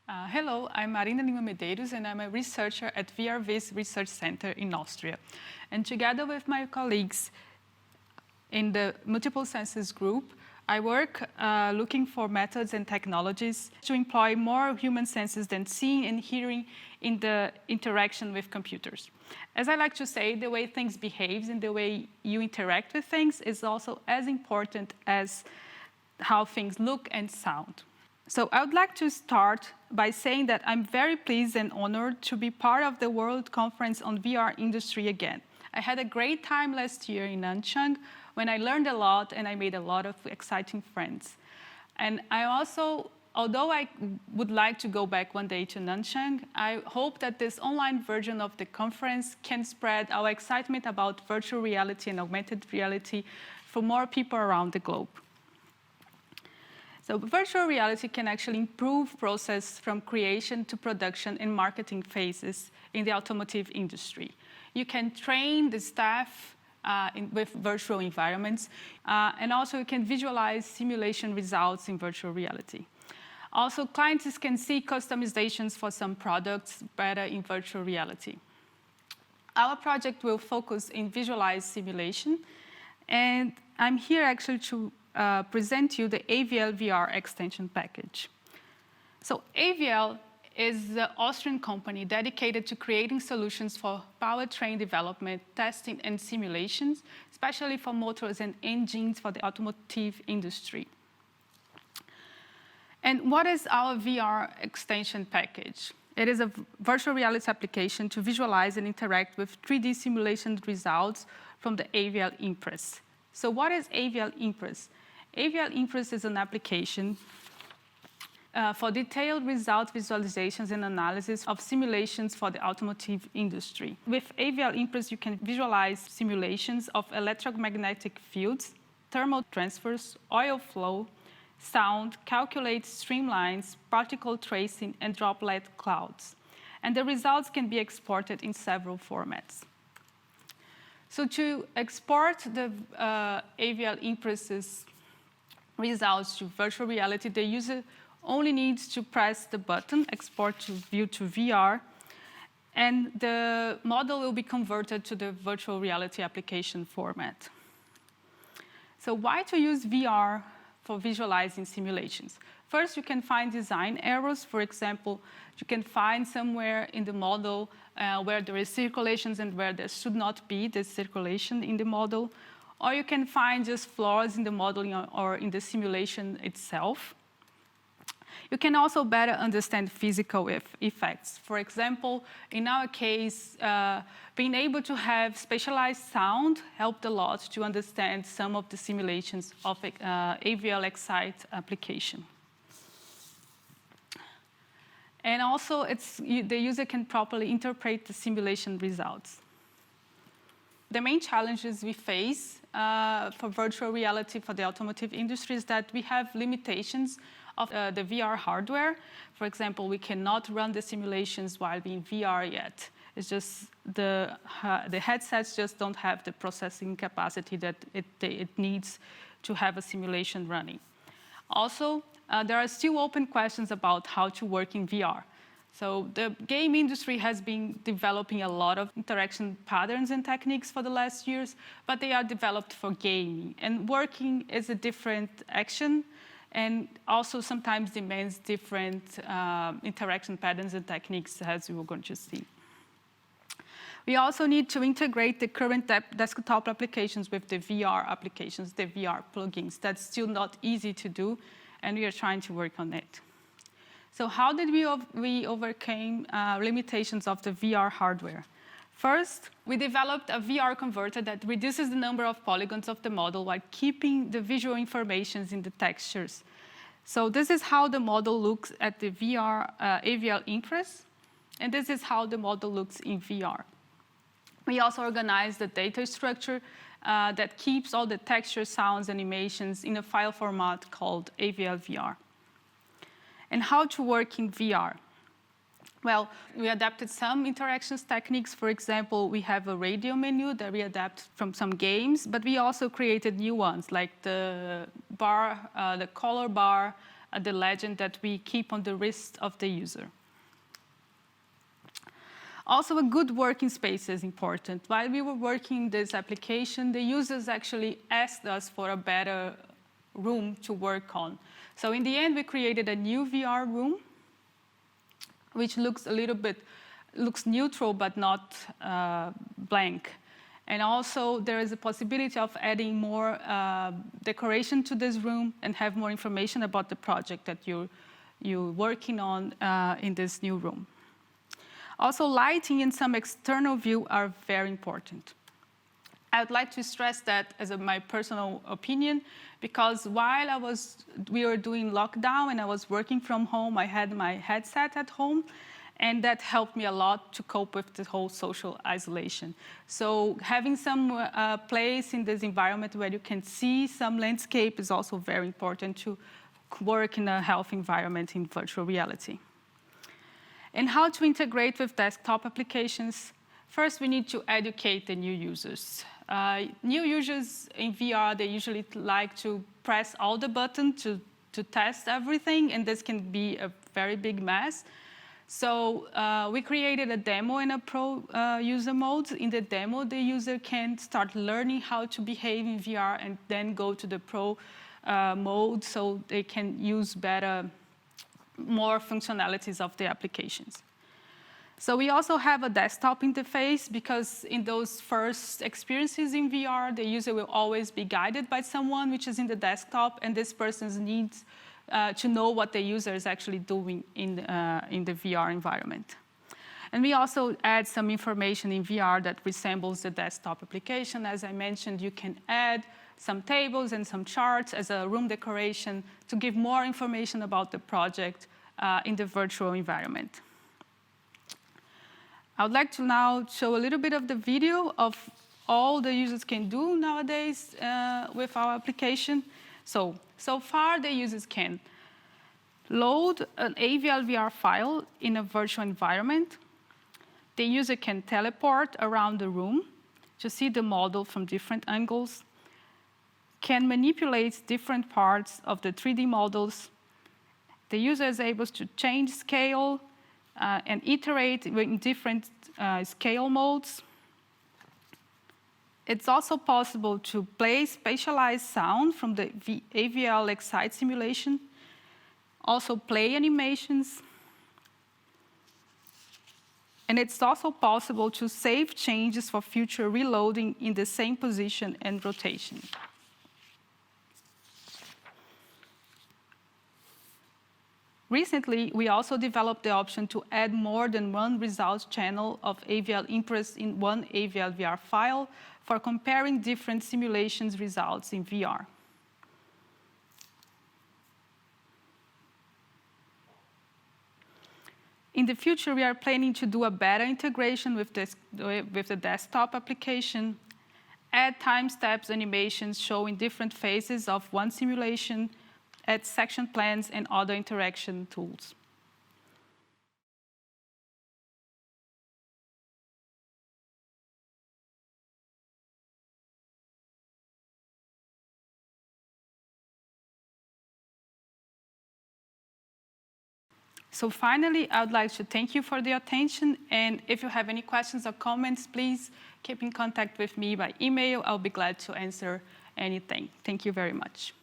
Hello, I'm Marina Lima Medeiros, and I'm a researcher at VRVis Research Center in Austria. And together with my colleagues in the multiple senses group, I work looking for methods and technologies to employ more human senses than seeing and hearing in the interaction with computers. As I like to say, the way things behave and the way you interact with things is also as important as how things look and sound. So I would like to start by saying that I'm very pleased and honored to be part of the World Conference on VR Industry again. I had a great time last year in Nanchang when I learned a lot and I made a lot of exciting friends. And I also, although I would like to go back one day to Nanchang, I hope that this online version of the conference can spread our excitement about virtual reality and augmented reality for more people around the globe. So virtual reality can actually improve process from creation to production and marketing phases in the automotive industry. You can train the staff with virtual environments, and also you can visualize simulation results in virtual reality. Also, clients can see customizations for some products better in virtual reality. Our project will focus in visualized simulation, and I'm here actually to present you the AVL VR Extension Package. So AVL is the Austrian company dedicated to creating solutions for powertrain development, testing, and simulations, especially for motors and engines for the automotive industry. And what is our VR Extension Package? It is a virtual reality application to visualize and interact with 3D simulation results from the AVL Impress. So what is AVL Impress? AVL Impress is an application for detailed result visualizations and analysis of simulations for the automotive industry. With AVL Impress, you can visualize simulations of electromagnetic fields, thermal transfers, oil flow, sound, calculate streamlines, particle tracing, and droplet clouds. And the results can be exported in several formats. So to export the AVL Impress's results to virtual reality, the user only needs to press the button, export to view to VR, and the model will be converted to the virtual reality application format. So why to use VR for visualizing simulations? First, you can find design errors. For example, you can find somewhere in the model where there is circulations and where there should not be the circulation in the model. Or you can find just flaws in the modeling or in the simulation itself. You can also better understand physical effects. For example, in our case, being able to have spatialized sound helped a lot to understand some of the simulations of AVL Excite application. And also, the user can properly interpret the simulation results. The main challenges we face for virtual reality for the automotive industry is that we have limitations of the VR hardware. For example, we cannot run the simulations while being VR yet. It's just the headsets just don't have the processing capacity that it needs to have a simulation running. Also, there are still open questions about how to work in VR. So the game industry has been developing a lot of interaction patterns and techniques for the last years, but they are developed for gaming. And working is a different action and also sometimes demands different interaction patterns and techniques, as we were going to see. We also need to integrate the current desktop applications with the VR applications, the VR plugins. That's still not easy to do, and we are trying to work on it. So how did we overcome limitations of the VR hardware? First, we developed a VR converter that reduces the number of polygons of the model while keeping the visual information in the textures. So this is how the model looks at the VR AVL Impress, and this is how the model looks in VR. We also organized the data structure that keeps all the texture, sounds, animations in a file format called AVL VR. And how to work in VR? Well, we adapted some interactions techniques. For example, we have a radio menu that we adapt from some games, but we also created new ones, like the bar, the color bar, the legend that we keep on the wrist of the user. Also, a good working space is important. While we were working this application, the users actually asked us for a better room to work on. So in the end, we created a new VR room, which looks a little bit, looks neutral, but not blank. And also, there is a possibility of adding more decoration to this room and have more information about the project that you're working on in this new room. Also, lighting and some external view are very important. I would like to stress that as my personal opinion, because while we were doing lockdown and I was working from home, I had my headset at home, and that helped me a lot to cope with the whole social isolation. So having some place in this environment where you can see some landscape is also very important to work in a healthy environment in virtual reality. And how to integrate with desktop applications? First, we need to educate the new users. New users in VR, they usually like to press all the buttons to test everything, and this can be a very big mess. So we created a demo and a pro user mode. In the demo, the user can start learning how to behave in VR and then go to the pro mode so they can use more functionalities of the applications. So we also have a desktop interface because in those first experiences in VR, the user will always be guided by someone which is in the desktop, and this person needs to know what the user is actually doing in the VR environment. And we also add some information in VR that resembles the desktop application. As I mentioned, you can add some tables and some charts as a room decoration to give more information about the project in the virtual environment. I would like to now show a little bit of the video of all the users can do nowadays with our application. So far, the users can load an AVL VR file in a virtual environment. The user can teleport around the room to see the model from different angles, can manipulate different parts of the 3D models. The user is able to change scale and iterate in different scale modes. It's also possible to play spatialized sound from the AVL Excite simulation, also play animations. And it's also possible to save changes for future reloading in the same position and rotation. Recently, we also developed the option to add more than one results channel of AVL Impress in one AVL VR file for comparing different simulations results in VR. In the future, we are planning to do a better integration with the desktop application, add time-steps animations showing different phases of one simulation, add section plans and other interaction tools. So finally, I would like to thank you for the attention. And if you have any questions or comments, please keep in contact with me by email. I'll be glad to answer anything. Thank you very much.